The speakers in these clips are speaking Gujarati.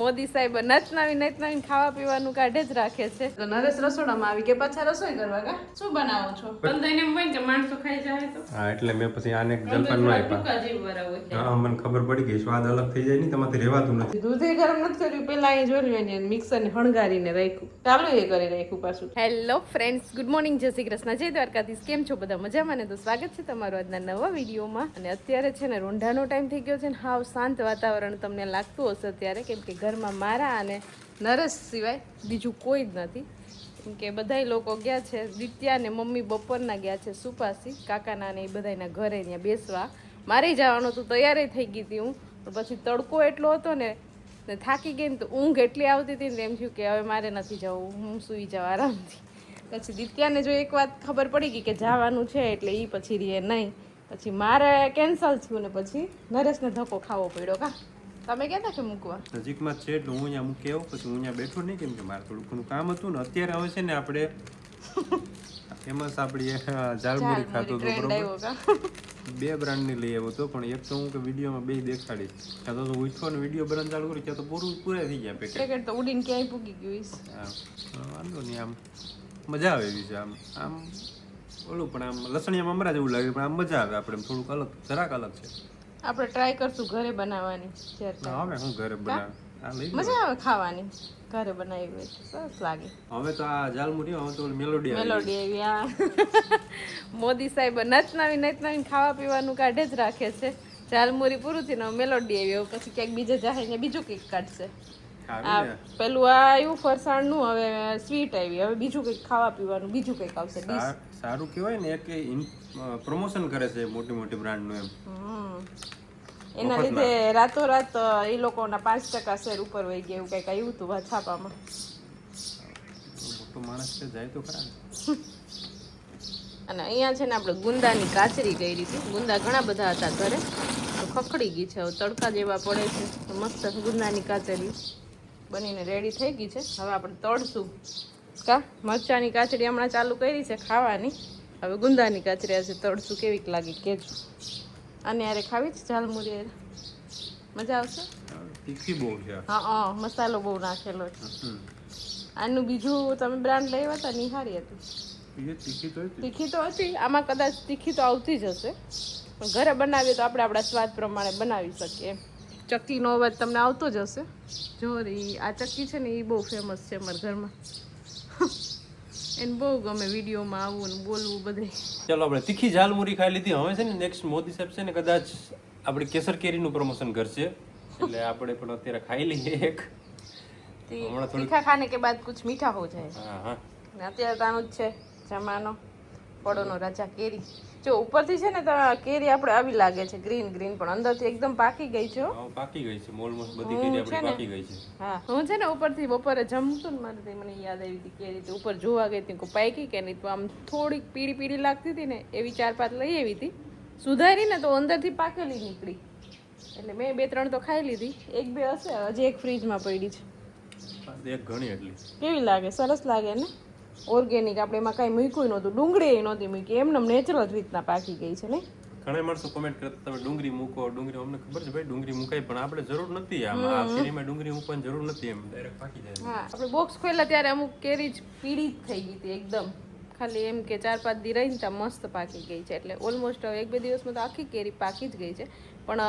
મોદી સાહેબ નવી ખાવા પીવાનું કાઢે જ રાખે છે. તો નરેશ રસોડામાં આવી કે પાછા રસોઈ કરવા કા શું બનાવો છો? બંધાઈને એમ હોય કે માણસો ખાઈ જાય તો હા, એટલે મેં પછી આને જલપાન નો આપ્યા. હા, મને ખબર પડી ગઈ સ્વાદ અલગ થઈ જાય ને તમારથી રહેવાતું નથી. દૂધે ગરમ નથી કર્યું, પેલા એ જોયું ને મિક્સર ને હણગારીને રાખ્યું, ચાલુ એ કરી રાખ્યું પાછું. હેલો ફ્રેન્ડ્સ, ગુડ મોર્નિંગ, જય શ્રી કૃષ્ણ, જય દ્વારકાધીશ. કેમ છો બધા? મજામાં ને? તો સ્વાગત છે તમારું આજના નવા વિડીયોમાં. અને અત્યારે છે ને રોંઢાનો ટાઈમ થઈ ગયો છે ને હાવ શાંત વાતાવરણ તમને લાગતું હશે અત્યારે, કેમ કે ઘરમાં મારા અને નરેશ સિવાય બીજું કોઈ જ નથી. કેમ કે બધાય લોકો ગયા છે. દિત્યા ને મમ્મી બપોરના ગયા છે સુપાસી કાકાના ને એ બધાના ઘરે ત્યાં બેસવા. મારે જવાનું હતું, તૈયારી થઈ ગઈ હતી હું, પણ પછી તડકો એટલો હતો ને થાકી ગઈ ને તો ઊંઘ એટલી આવતી હતી ને એમ થયું કે હવે મારે નથી જવું, હું સૂઈ જાઉં આરામથી. પછી દિત્યાને જો એક વાત ખબર પડી ગઈ કે જવાનું છે એટલે એ પછી રીએ નહીં. પછી મારે કેન્સલ થયું ને પછી નરેશને ધક્કો ખાવો પડ્યો. કા તમે કહેતા કે મૂકવા નજીકમાં છે એટલે હું અહીંયા મૂકી આવું. પછી હું અહીંયા બેઠો નહીં, કેમ કે મારે થોડું ઘણું કામ હતું ને. અત્યારે હવે છે ને આપણે ફેમસ આપણી ઝાલમુરી ખાતો હતો, બરોબર? બે બ્રાન્ડની લઈ આવ્યો હતો, પણ એક તો હું કે વિડીયોમાં બે દેખાડીશ. કાં તો ઉઠો ને વિડીયો બનાવવાનું ચાલુ કરી ત્યાં તો પૂરા થઈ ગયા પેકેટ તો ઉડીને ક્યાંય પૂગી ગયું. હા, વાંધો નહીં, આમ મજા આવે એવી છે. આમ ઓલું પણ આમ લસણિયા મમરા જેવું લાગે, પણ આમ મજા આવે. આપણે થોડુંક અલગ, જરાક અલગ છે. આપણે ટ્રાય કરશું ઘરે બનાવવાની. હવે હું ઘરે બનાવ, મજા આવે ખાવાની, ઘરે બનાવી હોય સરસ લાગે. હવે તો આ ઝાલમુરી, હવે તો મેલોડી આવી. આ મોદી સાહેબ નવી ખાવા પીવાનું કાઢે જ રાખે છે. ઝાલમુરી પૂરું થઈને મેલોડી આવી, હવે પછી ક્યાંક બીજે જાય ને બીજું કંઈક કાઢશે. આ પેલું આ આવ્યું ફરસાણનું, હવે સ્વીટ આવી, હવે બીજું કંઈક ખાવા પીવાનું બીજું કંઈક આવશે. સારું કહેવાય ને કે પ્રમોશન કરે છે મોટી મોટી બ્રાન્ડનું એમ. એના લીધે રાતોરાત એ લોકોના 5% શેર ઉપર વહી ગયા, એવું કંઈક આવ્યું હતું છાપામાં. મોટો માણસ છે, જાય તો ખરા. અને અહીંયા છે ને આપણે ગુંદાની કાચરી કરી હતી. ગુંદા ઘણા બધા હતા ઘરે, તો ખખડી ગઈ છે, હવે તડકા જેવા પડે છે. તો મસ્ત ગુંદાની કાચરી બનીને રેડી થઈ ગઈ છે. હવે આપણે તળશું. કા મરચાંની કાચરી હમણાં ચાલુ કરી છે ખાવાની, હવે ગુંદાની કાચરી આજે તળશું. કેવીક લાગી કેજો. અને યારે ખાવી જ ઝાલમુરી, મજા આવશે. તીખી બહુ છે. હા, મસાલો બહુ નાખેલો છે. આનું બીજું તમે બ્રાન્ડ લઈ આવ્યા હતા, નિહારી હતી. તીખી તો હતી, આમાં કદાચ તીખી તો આવતી જ હશે, પણ ઘરે બનાવીએ તો આપણે આપણા સ્વાદ પ્રમાણે બનાવી શકીએ. ચક્કીનો અવાજ તમને આવતો જ હશે. જો આ ચક્કી છે ને એ બહુ ફેમસ છે અમારા ઘરમાં. એને બહુ ગમે વિડીયોમાં આવવું ને બોલવું બધે. ચાલો આપણે તીખી ઝાલમુરી ખાઈ લીધી. હવે છે ને નેક્સ્ટ મોદી સાહેબ છે ને કદાચ આપણે કેસર કેરીનું પ્રમોશન કરશે, એટલે આપણે પણ અત્યારે ખાઈ લઈએ એક. તીખા ખાને કે બાદ કુછ મીઠા હો જાય. હા, અત્યારે તાનું જ છે જમાનો, ફળોનો રાજા કેરી. જો ઉપરથી છે ને તો કેરી આપણે આવી લાગે છે ગ્રીન, પણ અંદરથી એકદમ પાકી ગઈ છે. પાકી ગઈ છે, ઓલમોસ્ટ બધી કેરી આપણી પાકી ગઈ છે. હા, હું છે ને ઉપરથી બપોરે જમતું ને મારે મને યાદ આવી હતી કેરી, તો ઉપર જોવા ગઈ હતી પાકી કે નહીં, તો આમ થોડીક પીળી લાગતી હતી ને, એવી 4-5 લઈ આવી હતી સુધારી ને, તો અંદરથી પાકેલી નીકળી. એટલે મેં 2-3 તો ખાઈ લીધી, 1-2 હશે, હજી એક ફ્રીજમાં પડી છે. એક ઘણી એટલી. કેવી લાગે? સરસ લાગે ને, ઓર્ગેનિક. આપણે એમાં કાંઈ મૂક્યું નહોતું, ડુંગળી નહોતી મૂકી, એમને નેચરલ રીતના પાકી ગઈ છે. નહીં ઘણા માણસો કોમેન્ટ કરતા તમે ડુંગળી મૂકો, ડુંગળી. અમને ખબર છે ભાઈ ડુંગળી મુકાય, પણ આપણે જરૂર નથી. આમાં આ કેરીમાં ડુંગળી મૂકવાની જરૂર નથી, એમ ડાયરેક્ટ પાકી જાય. હા, આપણે બોક્સ ખોલ્યા ત્યારે અમુક કેરી જ પીળી જ થઈ ગઈ હતી એકદમ, ખાલી એમ કે 4-5 દી રહીને ત્યાં મસ્ત પાકી ગઈ છે. એટલે ઓલમોસ્ટ 1-2 દિવસમાં તો આખી કેરી પાકી જ ગઈ છે. પણ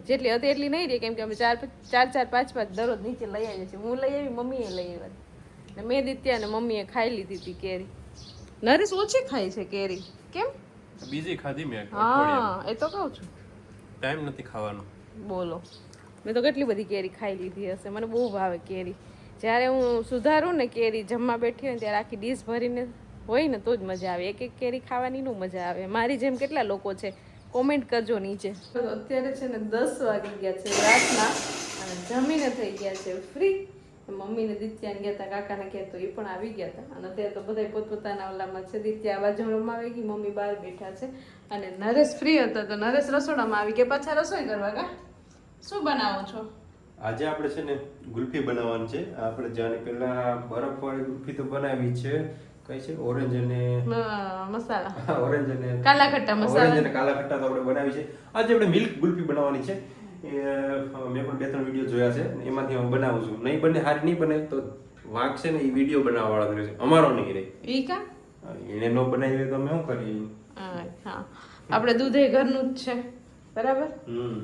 જેટલી હતી એટલી નહીં રહી, કેમ કે અમે 4-5 દરરોજ નીચે લઈ આવીએ છીએ. હું લઈ આવી, મમ્મીએ લઈ આવી, ને મેં દિત્યા ને મમ્મીએ ખાઈ લીધી હતી કેરી. નરેશ ઓછી ખાય છે કેરી, કેમ? બીજી ખાધી મેં. હા, એ તો કહું છું, ટાઈમ નથી ખાવાનો. બોલો, મેં તો કેટલી બધી કેરી ખાઈ લીધી હશે. મને બહુ ભાવે કેરી. જ્યારે હું સુધારું ને કેરી જમવા બેઠી હોય ત્યારે આખી ડીશ ભરીને હોય ને તો જ મજા આવે. એક કેરી ખાવાની નું મજા આવે. મારી જેમ કેટલા લોકો છે કોમેન્ટ કરજો નીચે. તો અત્યારે છે ને 10 વાગી ગયા છે રાતના, અને જમીને થઈ ગયા છે ફ્રી. મમ્મીને દિત્યાને ગયા હતા કાકાને ગયા, તો એ પણ આવી ગયા હતા. અને અત્યારે તો બધા પોતપોતાના ઓલામાં છે. દિત્યા બાજુ રમવા આવી ગઈ, મમ્મી બહાર બેઠા છે, અને નરેશ ફ્રી હતા તો નરેશ રસોડામાં આવી ગયા. પાછા રસોઈ કરવા કા શું બનાવો છો? આજે આપણે છે ને ગુલ્ફી બનાવવાની છે. આપણે જાણે પહેલા બરફવાળી ગુલ્ફી તો બનાવી છે. કઈ છે? ઓરેન્જ અને મસાલા. ઓરેન્જ અને કાલા ખટ્ટા મસાલા. ઓરેન્જ અને કાલા ખટ્ટા તો આપણે બનાવી છે. આજે આપણે મિલ્ક ગુલ્ફી બનાવવાની છે. મેં પણ 2-3 વિડીયો જોયા છે એમાંથી હું બનાવું છું. નહીં બને સારી નહીં બને તો વાંક છે ને એ વિડીયો બનાવવા વાળા રહેશે, અમારો નહીં રહે. ઈ કા એને ન બનાવી હોય તો અમે શું કરીએ? હા આપણે દૂધ એ ઘરનું જ છે બરાબર.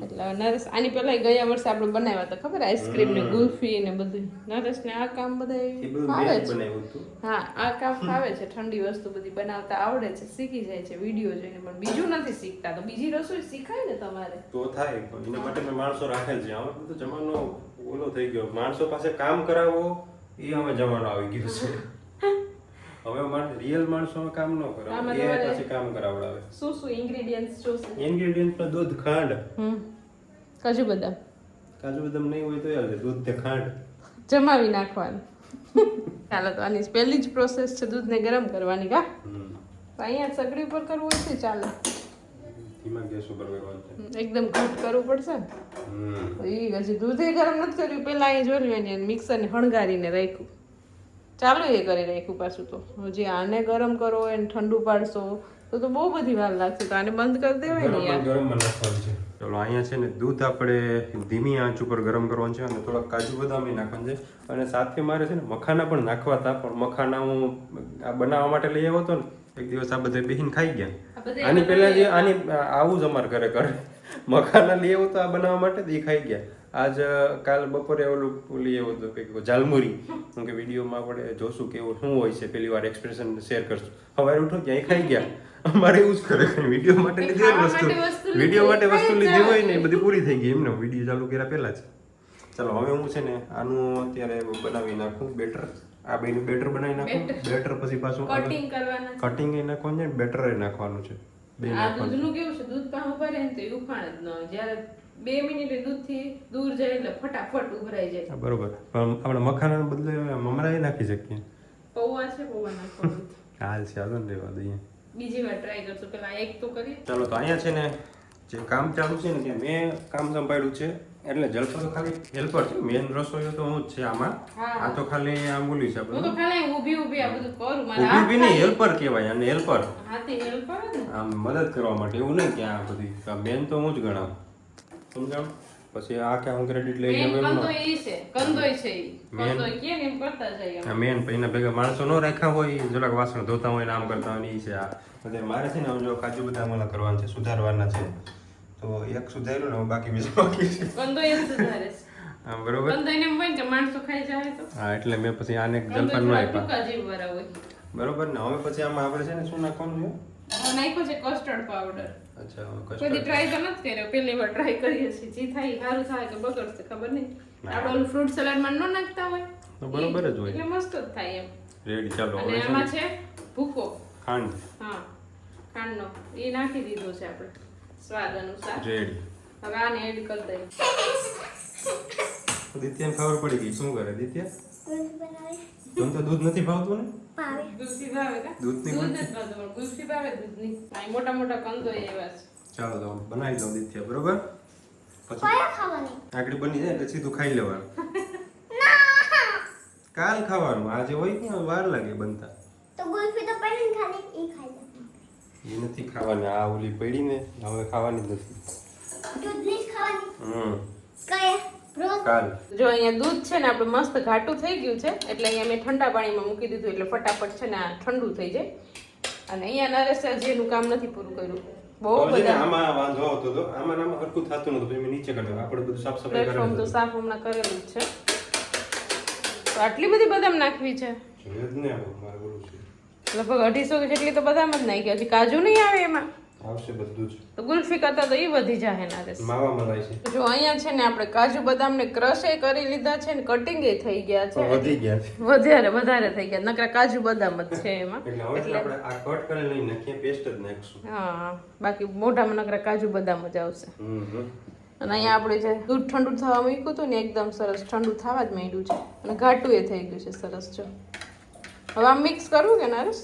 એટલે નરેશ આની પહેલા ગયા વર્ષે આપણે બનાવ્યા હતા ખબર, આઈસ્ક્રીમ ને ગુલ્ફી ને બધું. નરેશ ને આ કામ બધા ફાવે છે. હા આ કામ ફાવે છે, ઠંડી વસ્તુ બધી બનાવતા આવડે છે, શીખી જાય છે વિડીયો જોઈને. પણ બીજું નથી શીખતા, તો બીજી રસોઈ શીખાય ને તમારે તો થાય. એના માટે મેં માણસો રાખેલ છે. હવે બધો જમાનો ઓલો થઈ ગયો, માણસો પાસે કામ કરાવવો એ હવે જમાનો આવી ગયો છે. હવે રિયલ માણસો કામ ન કરે, એ પછી કામ કરાવડાવે. શું શું ઇન્ગ્રેડિયન્ટ્સ જોશે? ઇન્ગ્રેડિયન્ટ માં દૂધ, ખાંડ, કાજુ બદામ. કાજુ બદામ નહીં હોય તો ચાલે, દૂધ તે ખાંડ જમાવી નાખવાનું. ચાલો તો આની પહેલી જ પ્રોસેસ છે દૂધને ગરમ કરવાની. કા તો અહીંયા સગડી ઉપર કરવું હોય છે ચાલે, ધીમા ગેસ ઉપર કરવાનું છે. એકદમ ઘટ કરવું પડશે ને. એ હજી દૂધે ગરમ નથી કર્યું, પેલા અહીં જોયું ને મિક્સરને હણગારીને રાખ્યું, ચાલુ એ કરી રાખ્યું પાછું. તો હજી આને ગરમ કરો એને ઠંડુ પાડશો તો બહુ બધી વાર લાગશે. તો આને બંધ કરી દેવાય ને યાર. ગરમ નાખવાનું છે. ચલો અહીંયા છે ને દૂધ આપણે ધીમી આંચ ઉપર ગરમ કરવાનું છે અને થોડા કાજુ બદામ નાખવાનું છે. અને સાથે મારે છે ને મખાના પણ નાખવા હતા, પણ મખાના હું આ બનાવવા માટે લઈ આવ્યો હતો ને, એક દિવસ આ બધે બેહીને ખાઈ ગયા. આની પહેલા જે આની આવું જ અમારે ઘરે કરે, મખાના લઈ આવ્યો તો આ બનાવવા માટે એ ખાઈ ગયા. આજ કાલ બપોરે ઓલું લઈ આવ્યો હતો કંઈક ઝાલમુરી, હું કે વિડીયોમાં આપણે જોશું કેવું શું હોય છે, પેલી વાર એક્સપ્રેશન શેર કરશું. હવે ઉઠો ક્યાંય ખાઈ ગયા. અમારે એવું જ કરે, વિડીયો માટે લીધી વસ્તુ, વિડીયો માટે વસ્તુ લીધી હોય ને એ બધી પૂરી થઈ ગઈ એમને વિડીયો ચાલુ કર્યા પહેલા જ. ચાલો હવે હું છે ને આનું અત્યારે બનાવી નાખું બેટર. આ બેનું બેટર બનાવી નાખું. બેટર પછી પાછું કટિંગ કરવાના, કટિંગ એ નાખવાનું છે, બેટર એ નાખવાનું છે. આ દૂધનું કેવું છે, દૂધ પાસે ઉભા રહે ને તો એ ઉફાણ જ ન હોય. જ્યારે 2 મિનિટે દૂધથી દૂર જાય એટલે ફટાફટ ઉભરાઈ જાય. બરોબર. પણ આપણે મખાના બદલે મમરા નાખી શકીએ. પૌવા છે, પૌવા નાખવાનું. હાલ છે, હાલો ને રહેવા દઈએ. બીજી વાર ટ્રાય કરશું, પેલા એક તો કરી. ચાલો તો અહીંયા છે ને જે કામ ચાલુ છે ને ત્યાં મેં કામ સંભાળ્યું છે, એટલે જલપા તો ખાલી હેલ્પર છે, મેન રસોઈ તો હું જ છે આમાં. આ તો ખાલી આમ બોલી છે હું તો ખાલી ઊભી ઊભી આ બધું કરું. મારા ઊભી નહીં, હેલ્પર કહેવાય અને હેલ્પર. હાથી હેલ્પર ને આમ મદદ કરવા માટે, એવું નહીં કે આ બધી મેન તો હું જ ગણાવું. સમજાવ? પછી આ કે હું ક્રેડિટ લઈ લઉં એમ કંદોય ઈ છે, કંદોય છે ઈ. કંદોય કે એમ કરતા જાય. આ મેન પૈના ભેગા માણસો ન રાખ્યા હોય, જરાક વાસણ ધોતા હોય ને આમ કરતા હોય ને ઈ છે આ. એટલે મારે છે ને આમ જો કાજુ બદામ ઓલા કરવાના છે, સુધારવાના છે. તો એક સુધાર્યું ને બાકી બીજું બાકી છે. કંદોય જ સુધારે છે. હા બરોબર. કંદોય ને એમ હોય કે માણસો ખાઈ જાય તો. હા એટલે મેં પછી આને જલપાન નો આપ્યા. ટૂંકા જીવવાળા હોય. બરોબર ને. હવે પછી આમાં આપણે છે ને શું નાખવાનું છે? નાખ્યો છે કસ્ટર્ડ પાવડર. અચ્છા, કોઈ ટ્રાય તો નથી કર્યો, પહેલી વાર ટ્રાય કરીએ છીએ. જે થાય સારું થાય કે બગડશે ખબર નહીં. આપણે ઓલું ફ્રૂટ સલાડ માં ન નાખતા હોય તો બરોબર જ હોય, એટલે મસ્ત જ થાય એમ. રેડી. ચાલો અને હવે આમાં છે ભૂકો ખાંડ. હા ખાંડનો એ નાખી દીધો છે આપણે સ્વાદ અનુસાર. રેડી. હવે આને એડ કરી દઈએ. દિત્યાને ખબર પડી ગઈ શું કરે દિત્યા? તને તો દૂધ નથી ભાવતું ને? ગુલ્ફી ભાવે કા? દૂધની દૂધ નથી ભાવતું પણ ગુલ્ફી ભાવે દૂધની. આ મોટા મોટા કંદોય એવા છે. ચાલો તો બનાવી દઉં દિત્યા, બરોબર? પછી આગળ બની જાય એટલે સીધું ખાઈ લેવાનું. કાલ ખાવાનું, આજે હોય કે વાર લાગે બનતા. તો ગુલ્ફી તો પડી ને ખાલી ઈ ખાઈ લે. એ નથી ખાવાની, આ ઓલી પડી ને હવે ખાવાની જ નથી. દૂધની જ ખાવાની. કયા રોજ કાલ જો અહીંયા દૂધ છે ને આપણે મસ્ત ઘાટું થઈ ગયું છે, એટલે અહીંયા મેં ઠંડા પાણીમાં મૂકી દીધું એટલે ફટાફટ છે ને આ ઠંડુ થઈ જાય. અને અહીંયા નરેશ જેનું કામ નથી પૂરું કર્યું. બહુ બધા આમાં વાંધો આવતો હતો, આમાં હરકું થતું નતું, પછી મેં નીચે કાઢ્યું. આપણે બધું સાફ સફાઈ પ્લેટફોર્મ તો સાફ હમણાં કરેલું જ છે. તો આટલી બધી બદામ નાખવી છે, જોઈએ જ ને મારે બોલું છે. લગભગ 250 જેટલી તો બદામ જ નાખી. હજી કાજુ નહીં આવે એમાં, આવશે બધું જ. તો ગુલ્ફી કરતા તો એ વધી જાય નરેશ. માવા મલાઈ છે. જો અહીંયા છે ને આપણે કાજુ બદામ ને ક્રશ કરી લીધા છે ને કટિંગ એ થઈ ગયા છે, વધી ગયા છે, વધારે થઈ ગયા. નકરા કાજુ બદામ જ છે એમાં. એટલે હવે આપણે આ કટ કરી લઈ નાખીએ, પેસ્ટ જ નાખશું. હા બાકી મોઢામાં નકરા કાજુ બદામ જ આવશે. અને અહીંયા આપણે જે દૂધ ઠંડુ થવા મૂક્યું હતું ને એકદમ સરસ ઠંડુ થવા જ માંડ્યું છે અને ઘાટું એ થઈ ગયું છે સરસ. જો હવે આમ મિક્સ કરવું કે નરેશ?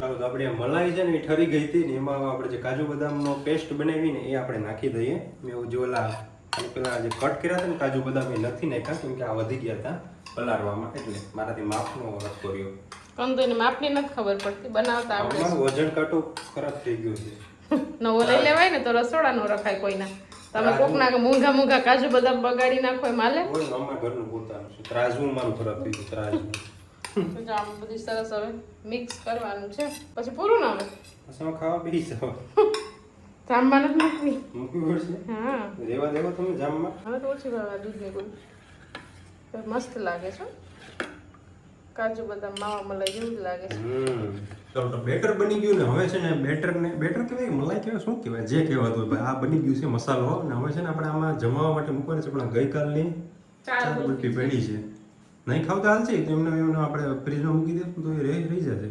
આપણે મલાઈ છે ને એ ઠરી ગઈ હતી ને એમાં આપણે જે કાજુ બદામનો પેસ્ટ બનાવી ને એ આપણે નાખી દઈએ. મેં જે ઓલા પેલા જે કટ કર્યા હતા ને કાજુ બદામ એ નથી નાખ્યા કેમ કે આ વધી ગયા હતા પલાળવામાં, એટલે મારાથી માપનો રસ્તો રહ્યો. કંદોઈને માપની નથી ખબર પડતી, બનાવતા આપણે વજન કાંટો ખરાબ થઈ ગયો છે. નવો લઈ લેવાય ને તો રસોડા નો રખાય કોઈના. તમે કોકના મોંઘા મોંઘા કાજુ બદામ બગાડી નાખો એમ હાલે? કોઈ અમારા ઘરનું પોતાનું છે. ત્રાજવું મારું ખરાબ થઈ ગયું, ત્રાજવું. તો આમ બધી સરસ હવે મિક્સ કરવાનું છે, પછી પૂરું ના આવે. પછી આમાં ખાવા બેસી જાવ. જામવા નથી નાખવી. મૂકવી પડશે. હા, રેવા દેવો તમે જામમાં. હવે તો ઓછી ભાવે દૂધની ગોળી. મસ્ત લાગે છે, કાજુ બદામ માવા મલાઈ જેવું જ લાગે છે. તો બેટર બની ગયું ને હવે છે ને બેટર કહેવાય મલાઈ કહેવાય શું કહેવાય જે કહેવાતું હોય ભાઈ આ બની ગયું છે મસાલો ને હવે છે ને આપણે આમાં જમાવા માટે મૂકવાનું છે પણ ગઈકાલની 4 ગુલ્ફી પડી છે નહીં ખાવતા હાલશે તો એમને આપણે ફ્રીજમાં મૂકી દે તો એ રહી જશે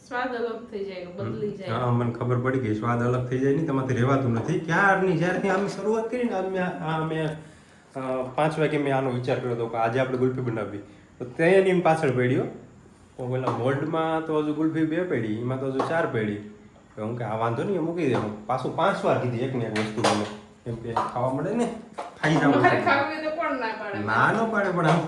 સ્વાદ અલગ થઈ જાય બદલી જાય. હા મને ખબર પડી ગઈ સ્વાદ અલગ થઈ જાય નહીં તમારે રહેવાતું નથી ક્યારની જ્યારથી આમ શરૂઆત કરીને અમે 5 વાગે મેં આનો વિચાર કર્યો હતો કે આજે આપણે ગુલ્ફી બનાવવી તો તેની પાછળ પડ્યો ઓલા મોલ્ડમાં તો હજુ ગુલ્ફી 2 પડી એમાં તો હજુ 4 પડી હું કે આ વાંધો નહીં મૂકી દે પાછું 5 વાર કીધી એક ને એક વસ્તુ બને કેમ કે ખાવા મળે ને ખાઈ જવું ખાવું તો કોણ ના પાડે? ના ન પાડે પણ આમ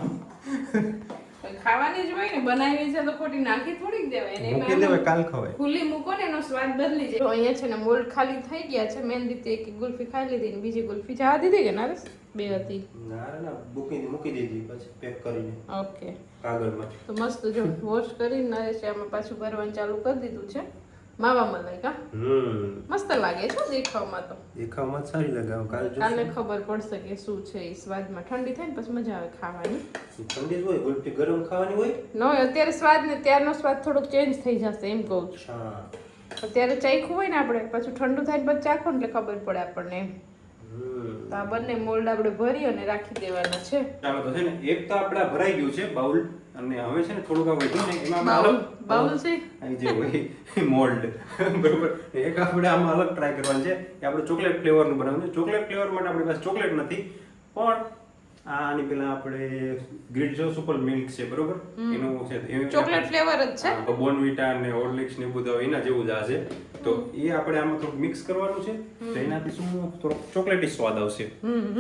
ખાવાની જ હોય ને, બનાવી છે તો ખોટી નાખી થોડીક દેવાય ને. મૂકી દેવાય કાલ ખવાય. ખુલ્લી મૂકો ને એનો સ્વાદ બદલી જાય. તો અહીંયા છે ને મોલ્ડ ખાલી થઈ ગયા છે. મેં રીતે એક ગુલ્ફી ખાઈ લીધી ને બીજી ગુલ્ફી જવા દીધી કે નારેશ? 2 હતી. ના મૂકી દીધી પછી પેક કરીને ઓકે, કાગળમાં. તો મસ્ત જો વોશ કરીને નરેશે આમાં પાછું ભરવાનું ચાલુ કરી દીધું છે. માવા મલાઈ કા મસ્ત લાગે છે દેખાવમાં. તો દેખાવમાં સારી લગાવ કાલે ખબર પડશે કે શું છે એ સ્વાદમાં. ઠંડી થાય ને પછી મજા આવે ખાવાની. ઠંડી હોય ગુલ્ફી ગરમ ખાવાની હોય નો અત્યારે સ્વાદ ને ત્યારનો સ્વાદ થોડોક ચેન્જ થઈ જશે એમ કહું છું. અત્યારે ચાખ્યું હોય ને આપણે પછી ઠંડુ થાય પછી ચાખો ને એટલે ખબર પડે આપણને એમ. તો આ બંને મોલ્ડ આપણે ભરી અને રાખી દેવાના છે. ચાલો તો છે ને એક તો આપડા ભરાઈ ગયું છે બાઉલ અને હવે છે ને થોડુંક આ વધ્યું ને એમાં બાઉલ છે આ જે હોય મોલ્ડ બરોબર એક આપણે આમાં અલગ ટ્રાય કરવાનું છે કે આપણે ચોકલેટ ફ્લેવર નું બનાવવાનું છે. ચોકલેટ ફ્લેવર માટે આપણી પાસે ચોકલેટ નથી પણ આની પેલા આપણે ગ્રીડ જો સુપર મિલ્ક છે બરોબર એનું છે ચોકલેટ ફ્લેવર જ છે. બોર્નવિટા ને હોર્લિક્સ ને બધું એના જેવું જ આ છે તો એ આપણે આમાં થોડું મિક્સ કરવાનું છે તો એનાથી શું થોડો ચોકલેટી સ્વાદ આવશે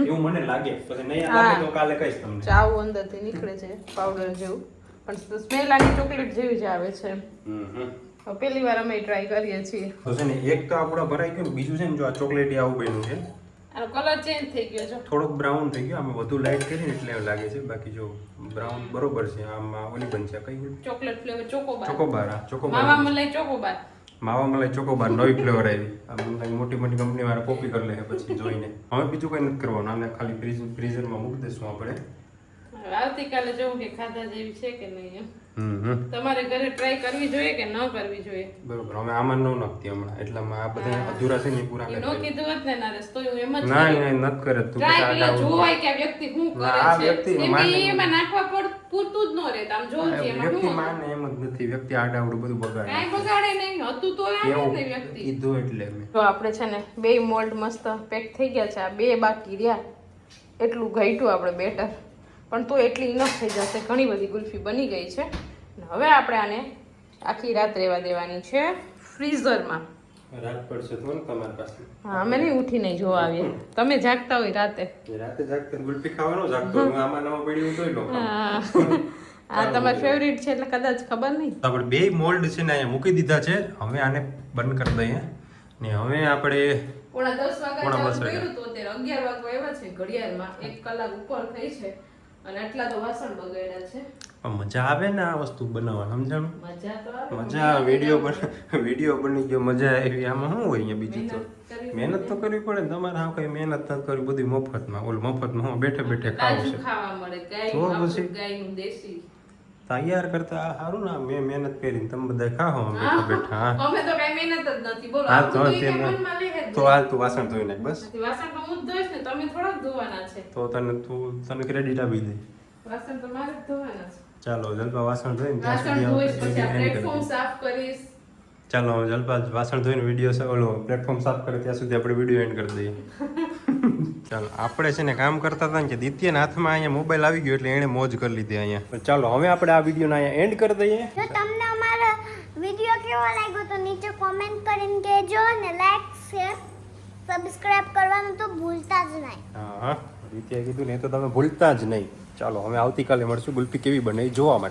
એવું મને લાગે પછી નહીં લાગે તો કાલે કહીશ તમને. ચાવ અંદરથી નીકળે છે પાવડર જેવું પણ સ્મેલ આની ચોકલેટ જેવી જ આવે છે. પહેલી વાર અમે ટ્રાય કરીએ છીએ. તો છે ને એક તો આપણો ભરાઈ ગયો બીજું છે ને જો આ ચોકલેટી આવું બન્યું છે આનો કલર ચેન્જ થઈ ગયો છે થોડોક બ્રાઉન થઈ ગયો આમાં વધુ લાઈટ કરીને એટલે એવું લાગે છે બાકી જો બ્રાઉન બરોબર છે આમાં ઓલી બનશે કઈ ચોકલેટ ફ્લેવર ચોકોબાર માવા મલાઈ ચોકોબાર માવા મલાઈ ચોકોબાર નવી ફ્લેવર આવી આમ મોટી મોટી કંપની વાળા કોપી કરી લે પછી જોઈને હવે બીજું કઈ નથી કરવાનું આને ખાલી ફ્રીઝરમાં મૂકી દઈશું આપણે. આવતીકાલે જોઉં કે ખાધા જેવી છે કે નહીં. તમારે ઘરે ટ્રાય કરવી જોઈએ કે ન કરવી જોઈએ? બરોબર હવે આમાં ન નખતી હમણાં એટલામાં આ બધા અધૂરા છે ને પૂરા નો કીધું હોત ને નારેશ તો હું એમ જ ના નથી કરે તું ટ્રાય પેલા જોવાય કે આ વ્યક્તિ શું કરે છે કેમ કે એમાં નાખવા પૂરતું જ ન રહે આમ જોવું છે એમાં વ્યક્તિ માને એમ જ નથી વ્યક્તિ આડાવડું બધું બગાડે કાઈ બગાડે નહીં હતું તો આવે ને વ્યક્તિ કીધું એટલે મેં તો આપણે છે ને બે મોલ્ડ મસ્ત પેક થઈ ગયા છે. આ બે બાકી રહ્યા એટલું ઘટ્યું આપણે બેટર પણ તો એટલી ઇનફ થઈ જશે. ઘણી બધી ગુલ્ફી બની ગઈ છે. હવે આપણે આને આખી રાત રહેવા દેવાની છે ફ્રીઝરમાં. રાત પડશે તો ને તમારી પાસે. હા અમે નહીં ઉઠીને જોવા આવીએ. તમે જાગતા હોય રાતે જાગતા ગુલ્ફી ખાવાનો જાગતો હું આમાં નવા પડી તોય લો આ તમાર ફેવરિટ છે એટલે કદાચ ખબર નહીં. આપણે બે મોલ્ડ છે ને અહીંયા મૂકી દીધા છે હવે આને બંધ કરી દઈએ ને હવે આપણે 10:30 વાગે કર્યું તો અત્યારે 11 વાગવા આવ્યા છે ઘડિયાળમાં 1 કલાક ઉપર થઈ છે અને આટલા તો વાસણ બગાડ્યા છે. મજા આવે ને આ વસ્તુ બનાવવાની સમજાણું મજા તો આવે. મજા વિડીયો બની ગયો મજા આવી આમાં શું હોય અહીંયા બીજું તો મહેનત તો કરવી પડે ને તમારે હા કઈ મહેનત નથી કરવી બધી મફતમાં ઓલું મફતમાં હું બેઠે બેઠે ખાવું છે ખાવા મળે ગાયનું દેશી તૈયાર કરતા સારું ને મેં મહેનત કરીને તમે બધા ખાઓ બેઠા બેઠા હા અમે તો કઈ મહેનત જ નથી બોલો હા તો તો હાલ તું વાસણ ધોઈ નાખ બસ વાસણ તો હું જ ધોઈશ ને તમે થોડાક ધોવાના છે તો તને ક્રેડિટ આપી દે વાસણ તો મારે જ ધોવાના છે. ચાલો જલ્પા વાસણ ધોઈને ત્યાં વાસણ ધોઈશ પછી આ સુધી પ્લેટફોર્મ સાફ કરીશ. ચાલો જલ્પા વાસણ ધોઈને વિડીયો ઓલો પ્લેટફોર્મ સાફ કરે ત્યાં સુધી આપણે વિડીયો એન્ડ કરી દઈએ ચાલો આપણે છે ને કામ કરતા હતા ને કે દિત્યના હાથમાં અહીંયા મોબાઈલ આવી ગયો એટલે એણે મોજ કરી લીધી અહીંયા. ચાલો હવે આપણે આ વિડીયોને અહીંયા એન્ડ કરી દઈએ. જો તમને અમારો વિડિયો કેવો લાગ્યો તો નીચે કોમેન્ટ કરીને કહેજો અને લાઈક શેર સબસ્ક્રાઇબ કરવાનું તો ભૂલતા જ નહીં. હા દિત્યાએ કીધું ને એ તો તમે ભૂલતા જ નહીં. ચાલો હવે આવતીકાલે મળશું ગુલ્ફી કેવી બને એ જોવા માટે.